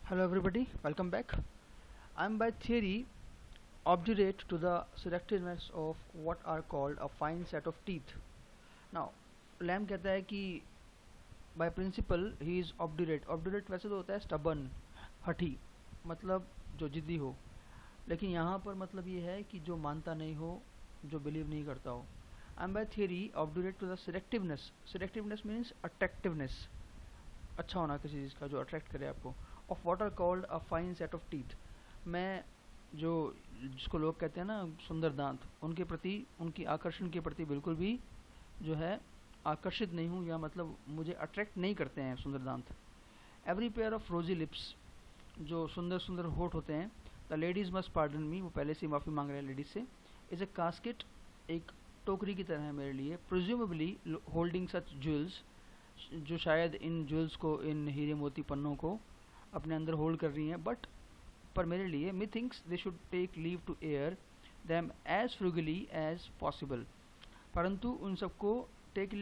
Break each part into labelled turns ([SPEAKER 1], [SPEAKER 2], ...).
[SPEAKER 1] Hello everybody, welcome back. I'm by theory obdurate to the selectiveness of what are called a fine set of teeth. Now, Lamb कहता है कि by principle he is obdurate. Obdurate वैसे तो होता है stubborn, हठी, मतलब जो जिद्दी हो. लेकिन यहाँ पर मतलब ये है कि जो मानता नहीं हो, जो बिलीव नहीं करता हो. I'm by theory obdurate to the selectiveness. Selectiveness means attractiveness. अच्छा होना किसी चीज़ का जो अट्रैक्ट करे आपको. Of what are called a fine set of teeth. मैं जो जिसको लोग कहते हैं ना सुंदर दांत, उनके प्रति, उनकी आकर्षण के प्रति बिल्कुल भी जो है आकर्षित नहीं हूँ, या मतलब मुझे अट्रैक्ट नहीं करते हैं सुंदर दांत. एवरी पेयर ऑफ रोजी लिप्स, जो सुंदर सुंदर होठ होते हैं. The ladies must pardon me, वो पहले से माफ़ी मांग रहे हैं लेडीज़ से. इज़ ए कास्केट, एक टोकरी की तरह है मेरे लिए. प्रिज्यूमेबली होल्डिंग सच ज्वेल्स, जो शायद इन ज्वेल्स को, इन हीरे मोती पन्नों को अपने अंदर होल्ड कर रही हैं. बट पर मेरे लिए me thinks they should take leave to air them as frugally as possible. परंतु उन सबको take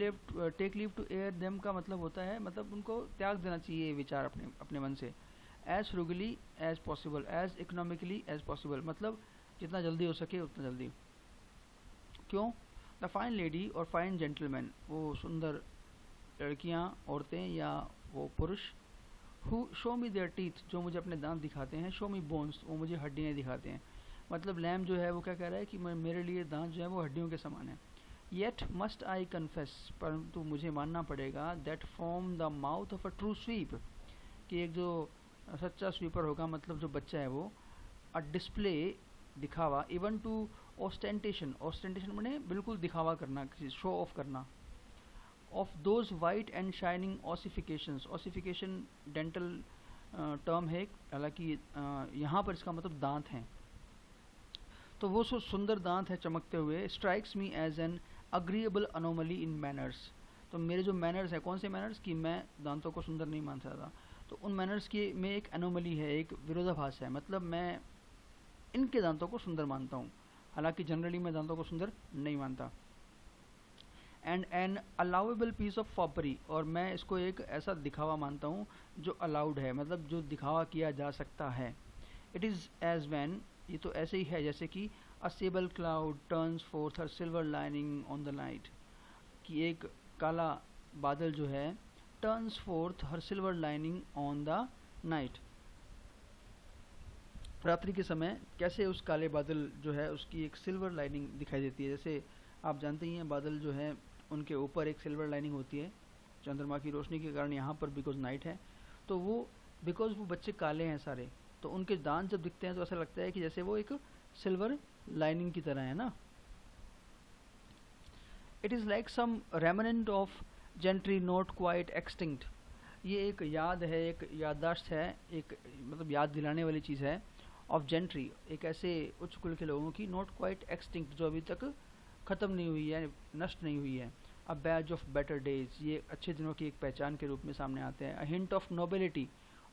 [SPEAKER 1] leave to air them का मतलब होता है, मतलब उनको त्याग देना चाहिए ये विचार अपने अपने मन से. As frugally as possible, as economically as possible, मतलब जितना जल्दी हो सके उतना जल्दी. क्यों? द फाइन लेडी और फाइन जेंटलमैन, वो सुंदर लड़कियां, औरतें या वो पुरुष, who show me their teeth, जो मुझे अपने दांत दिखाते हैं. शो मी बोन्स, वो मुझे हड्डियाँ दिखाते हैं. मतलब लैम जो है वो क्या कह रहा है कि मेरे लिए दांत जो है वो हड्डियों के समान है. येट मस्ट आई कन्फेस, परंतु मुझे मानना पड़ेगा, that from the mouth of a true sweep, कि एक जो सच्चा स्वीपर होगा, मतलब जो बच्चा है वो, अ डिस्प्ले, दिखावा, इवन टू ऑस्टेंटेशन, ऑस्टेंटेशन मैंने बिल्कुल दिखावा करना, किसी शो ऑफ करना, of those white and shining ossifications. ossification dental term है, हालांकि यहाँ पर इसका मतलब दांत हैं. तो वो सुंदर दांत है चमकते हुए. Strikes me as an agreeable anomaly in manners. तो मेरे जो मैनर्स है, कौन से मैनर्स, कि मैं दांतों को सुंदर नहीं मान सकता, तो उन मैनर्स की में एक एनोमली है, एक विरोधाभास है. मतलब मैं इनके दांतों को सुंदर मानता हूँ, हालांकि जनरली मैं दांतों को सुंदर नहीं मानता. And an allowable piece of foppery, और मैं इसको एक ऐसा दिखावा मानता हूँ जो अलाउड है, मतलब जो दिखावा किया जा सकता है. इट इज़ एज वैन, ये तो ऐसे ही है जैसे कि a sable cloud turns forth her silver lining on the night, कि एक काला बादल जो है turns forth her silver lining on the night, रात्रि के समय कैसे उस काले बादल जो है उसकी एक सिल्वर लाइनिंग दिखाई देती है. जैसे आप जानते ही हैं बादल जो है उनके ऊपर एक सिल्वर लाइनिंग होती है चंद्रमा की रोशनी के कारण, यहाँ पर बिकॉज नाइट है, तो वो बिकॉज वो बच्चे काले हैं सारे, तो उनके दांत जब दिखते हैं तो ऐसा लगता है कि जैसे वो एक सिल्वर लाइनिंग की तरह है ना. It is like some remnant of gentry not quite extinct. ये एक याद है, एक याददाश्त है, एक मतलब याद दिलाने वाली चीज़ है. ऑफ जेंट्री, एक ऐसे उच्च कुल के लोगों की, नॉट क्वाइट एक्सटिंक्ट, जो अभी तक ख़त्म नहीं हुई है, नष्ट नहीं हुई है. अ बैज ऑफ बेटर डेज, ये अच्छे दिनों की एक पहचान के रूप में सामने आते हैं. अ हिंट ऑफ नोबिलिटी,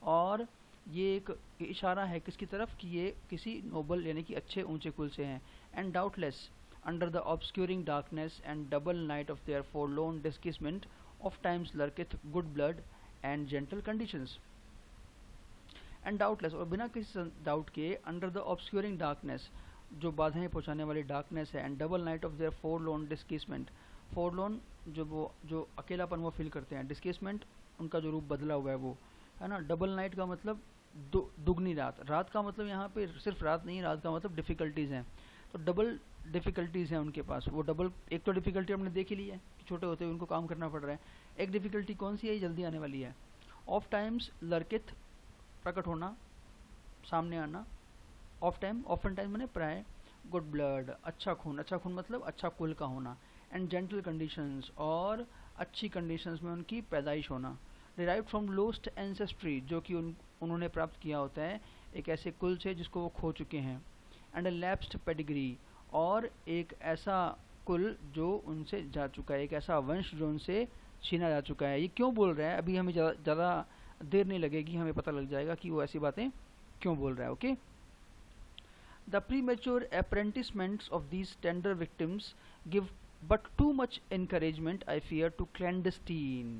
[SPEAKER 1] और ये एक इशारा है किसकी तरफ, कि ये किसी नोबल यानी कि अच्छे ऊंचे कुल से हैं. And doubtless under the obscuring darkness and double night of their forlorn disguisement of times lurketh good blood and gentle conditions. And doubtless, और बिना किसी डाउट के, अंडर द ऑब्सक्यूरिंग डार्कनेस, जो बाधाएं पहुंचाने वाली डार्कनेस है. And double night of their forlorn disguisement, forlorn जो अकेलापन वो फील करते हैं, डिस्केसमेंट उनका जो रूप बदला हुआ है वो है ना. डबल नाइट का मतलब दुगनी रात, रात का मतलब यहाँ पे सिर्फ रात नहीं, रात का मतलब डिफ़िकल्टीज़ हैं, तो डबल डिफ़िकल्टीज़ हैं उनके पास. वो डबल, एक तो डिफ़िकल्टी हमने देख ही ली है कि छोटे होते हुए उनको काम करना पड़ रहा है. एक डिफ़िकल्टी कौन सी है, जल्दी आने वाली है. ऑफ टाइम्स लर्किथ, प्रकट होना, सामने आना. ऑफ टाइम, ऑफन टाइम मैंने प्राय. गुड ब्लड, अच्छा खून, अच्छा खून मतलब अच्छा कुल का होना. एंड जेंटल कंडीशंस, और अच्छी कंडीशंस में उनकी पैदाइश होना. डिराइव फ्रॉम लोस्ट एंसेस्ट्री, जो कि उन्होंने प्राप्त किया होता है एक ऐसे कुल से जिसको वो खो चुके हैं. एंड अ लैप्स्ड पेडिग्री, और एक ऐसा कुल जो उनसे जा चुका है, एक ऐसा वंश जो उनसे छीना जा चुका है. ये क्यों बोल रहा है, अभी हमें ज़्यादा देर नहीं लगेगी, हमें पता लग जाएगा कि वो ऐसी बातें क्यों बोल रहा है. Okay. The premature apprenticements of these tender victims give but too much encouragement, I fear, to clandestine.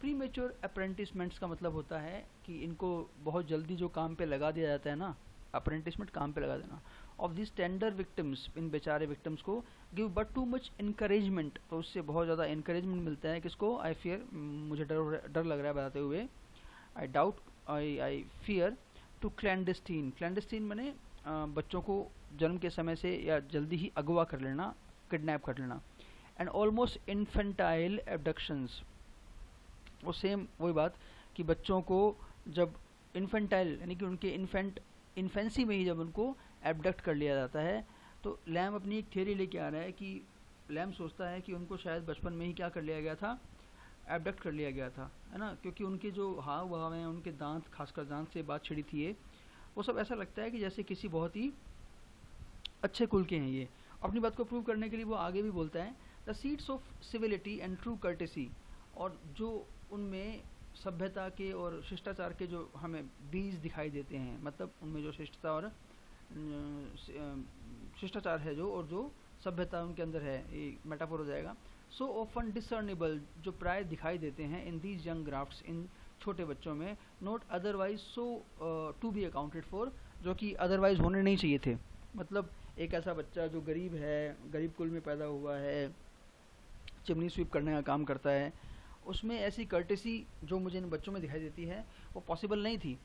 [SPEAKER 1] Premature apprenticements का मतलब होता है कि इनको बहुत जल्दी जो काम पे लगा दिया जाता है ना, अप्रेंटिसमेंट काम पे लगा देना, ऑफ दिस टेंडर विक्टिम्स, इन बेचारे विक्टिम्स को, give but too much encouragement, तो उससे बहुत ज़्यादा इनकरेजमेंट मिलता है किसको, आई फियर, मुझे डर लग रहा है बताते हुए, I doubt, I fear to clandestine, clandestine मैंने बच्चों को जन्म के समय से या जल्दी ही अगवा कर लेना, किडनैप कर लेना, एंड ऑलमोस्ट इन्फेंटाइल एबडक्शंस, वो सेम वही बात कि बच्चों को जब इन्फेंटाइल यानी कि उनके इन्फेंसी में ही जब उनको एबडक्ट कर लिया जाता है, तो लैम अपनी एक थियरी लेके आ रहा है कि लैम सोचता है कि उनको शायद बचपन में ही क्या कर लिया गया था, एबडक्ट कर लिया गया था, है ना, क्योंकि उनके जो हाव भाव हैं, उनके दांत, खासकर दांत से बात छिड़ी थी ये, वो सब ऐसा लगता है कि जैसे किसी बहुत ही अच्छे कुल के हैं ये। अपनी बात को प्रूव करने के लिए वो आगे भी बोलता है, the seeds of civility and true courtesy, और जो उनमें सभ्यता के और शिष्टाचार के जो हमें बीज दिखाई देते हैं, मतलब उनमें जो शिष्टता और शिष्टाचार है जो, और जो सभ्यता उनके अंदर है, ये मेटाफोर हो जाएगा, सो ऑफन डिसर्नेबल, जो प्राय दिखाई देते हैं इन दीज यंग ग्राफ्ट्स, इन छोटे बच्चों में, not otherwise so to be accounted for, जो कि अदरवाइज होने नहीं चाहिए थे। मतलब एक ऐसा बच्चा जो गरीब है, गरीब कुल में पैदा हुआ है, चिमनी स्वीप करने का काम करता है, उसमें ऐसी कर्टेसी जो मुझे इन बच्चों में दिखाई देती है वो पॉसिबल नहीं थी।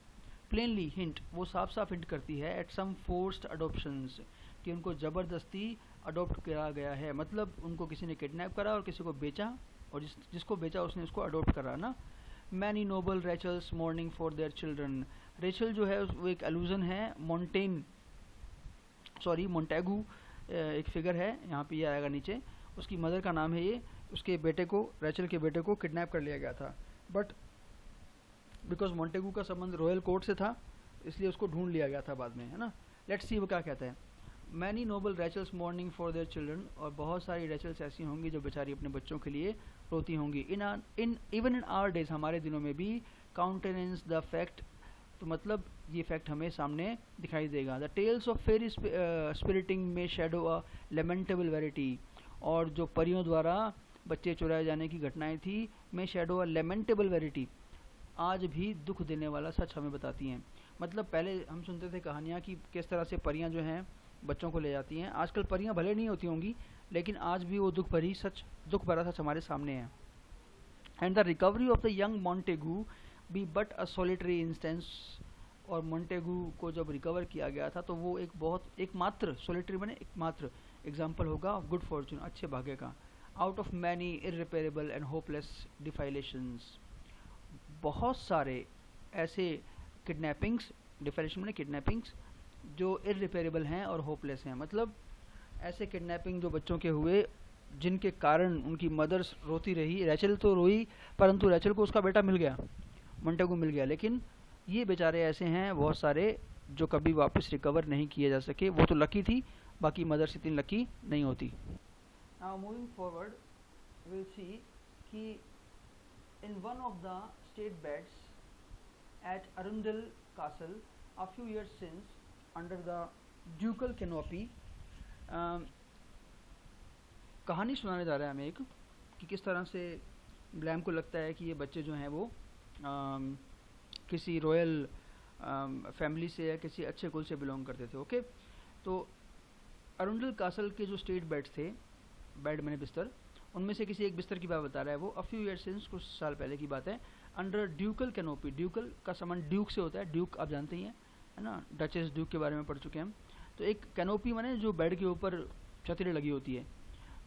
[SPEAKER 1] प्लेनली हिंट, वो साफ साफ हिंट करती है एट सम फोर्स्ड अडोप्शंस, कि उनको ज़बरदस्ती अडोप्ट किया गया है, मतलब उनको किसी ने किडनैप करा और किसी को बेचा, और जिसको बेचा उसने उसको अडोप्ट करा ना। Many noble Rachels mourning for their children, Rachel जो है वो एक एलूजन है मोंटेगू, एक फिगर है यहाँ पे, ये आएगा नीचे, उसकी मदर का नाम है ये, उसके बेटे को, रेचल के बेटे को किडनैप कर लिया गया था, बट बिकॉज मोंटेगू का संबंध रॉयल कोर्ट से था इसलिए उसको ढूंढ लिया गया था बाद में, है ना। लेट्स सी वो क्या कहता है। Many noble Rachels mourning for their children, और बहुत सारी रेचल्स ऐसी होंगी जो बेचारी अपने बच्चों के लिए रोती होंगी। In even in our days, हमारे दिनों में भी, काउंटेनेंस द फैक्ट, तो मतलब ये फैक्ट हमें सामने दिखाई देगा। द टेल्स ऑफ फेरी स्पिरिटिंग में शेडो अ लेमेंटेबल वेरिटी, और जो परियों द्वारा बच्चे चुराए जाने की घटनाएं थी, में शेडो अ लेमेंटेबल वेरिटी, आज भी दुख देने वाला सच हमें बताती हैं। मतलब पहले हम सुनते थे कहानियाँ कि किस तरह से परियां जो हैं बच्चों को ले जाती हैं, आजकल परियां भले नहीं होती होंगी लेकिन आज भी वो दुख भरा सच हमारे सामने है। And the recovery of the young Montagu be but a solitary instance, और मॉन्टेगू को जब रिकवर किया गया था तो वो एकमात्र सॉलिटरी माने एकमात्र एग्जाम्पल होगा ऑफ गुड फॉर्चून, अच्छे भाग्य का, out of many irreparable and hopeless defilations, बहुत सारे ऐसे किडनैपिंग्स, डिफाइलेशन माने किडनैपिंग्स जो इररिपेरेबल हैं और होपलेस हैं, मतलब ऐसे किडनैपिंग जो बच्चों के हुए जिनके कारण उनकी मदर्स रोती रही, रेचल तो रोई परंतु रेचल को उसका बेटा मिल गया, मोंटेगू मिल गया, लेकिन ये बेचारे ऐसे हैं बहुत सारे जो कभी वापस रिकवर नहीं किए जा सके। वो तो लकी थी, बाकी मदर्स इतनी लकी नहीं होती। Now moving forward will see कि in one of the state beds at Arundel castle a few years since under the ducal canopy, कहानी सुनाने जा रहा है हमें एक, कि किस तरह से ब्लैम को लगता है कि ये बच्चे जो हैं वो किसी रॉयल फैमिली से या किसी अच्छे कुल से बिलोंग करते थे। ओके, तो अरुंडल कासल के जो स्टेट बेड्स थे, बेड मैंने बिस्तर, उनमें से किसी एक बिस्तर की बात बता रहा है वो, अ फ्यू ईयर्स सिंस, कुछ साल पहले की बात है, अंडर ड्यूकल कैनोपी, ड्यूकल का संबंध ड्यूक से होता है, ड्यूक आप जानते ही हैं, है ना, डचेस ड्यूक के बारे में पढ़ चुके हैं हम। तो एक कैनोपी माने जो बेड के ऊपर छतरी लगी होती है।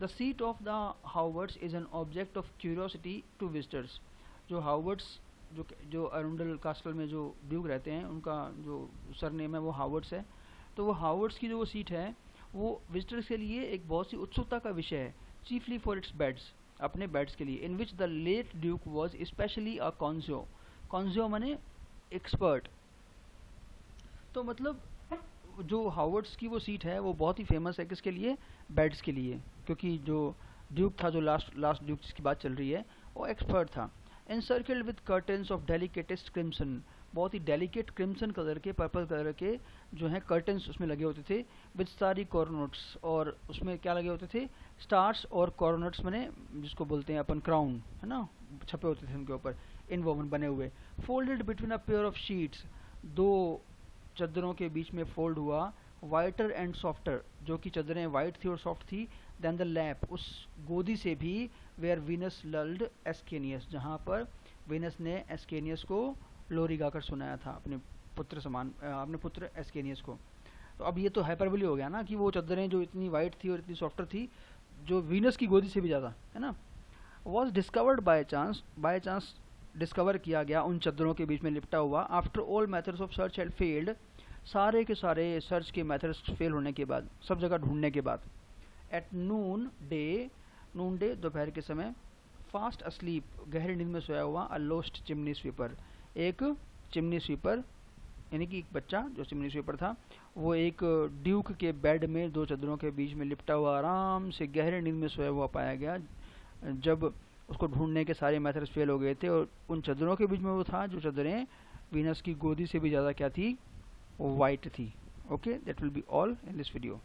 [SPEAKER 1] The seat of the Howards is an object of curiosity to visitors, जो हावर्ड्स जो अरुंडल कास्टल में जो ड्यूक रहते हैं उनका जो सरनेम है वो हावर्ड्स है, तो वो हावर्ड्स की जो वो सीट है वो विजिटर्स के लिए एक बहुत सी उत्सुकता का विषय है, चीफली फॉर इट्स बेड्स, अपने बेड्स के लिए, in which the late duke was especially a कॉन्जियो, कॉन्जियो माने एक्सपर्ट। तो मतलब जो हावर्ड्स की वो सीट है वो बहुत ही फेमस है, किसके लिए, बेड्स के लिए, क्योंकि जो ड्यूक था, जो लास्ट ड्यूक जिसकी बात चल रही है, वो एक्सपर्ट था। Encircled with curtains of delicatest crimson, बहुत ही डेलिकेट क्रिम्सन कलर के, पर्पल कलर के जो हैं कर्टन्स उसमें लगे होते थे, विद सारी कॉर्नोट्स, और उसमें क्या लगे होते थे, स्टार्स और कॉर्नर्स मैंने जिसको बोलते हैं अपन क्राउन, है ना, छपे होते थे उनके ऊपर, इनवोवन बने हुए। Folded between a pair of sheets, दो चादरों के बीच में फोल्ड हुआ। वाइटर एंड सॉफ्टर, जो कि चादरें वाइट थी और सॉफ्ट थी। देन द लैप, उस गोदी से भी, वेयर वीनस लल्ड एस्केनियस, जहाँ पर वीनस ने एस्केनियस को लोरी गाकर सुनाया था अपने पुत्र समान, अपने पुत्र एस्केनियस को। तो अब ये तो हाइपरबोली हो गया ना कि वो चादरें जो इतनी वाइट थी और इतनी सॉफ्टर थी, जो वीनस की गोदी से भी ज़्यादा, है ना। Was discovered by chance discover किया गया उन चादरों के बीच में लिपटा हुआ। After all methods of search had failed, सारे के सारे सर्च के मेथड्स फेल होने के बाद, सब जगह ढूंढने के बाद। एट नून डे दोपहर के समय, फास्ट अस्लीप, गहरी नींद में सोया हुआ। अ लोस्ट चिमनी स्वीपर, एक चिमनी स्वीपर यानी कि एक बच्चा जो चिमनी स्वीपर था, वो एक ड्यूक के बेड में दो चादरों के बीच में लिपटा हुआ आराम से गहरी नींद में सोया हुआ पाया गया, जब उसको ढूंढने के सारे मेथड्स फेल हो गए थे। और उन चादरों के बीच में वो था जो चादरें वीनस की गोदी से भी ज़्यादा क्या थी, वो वाइट थी। Okay, that will be all in this video.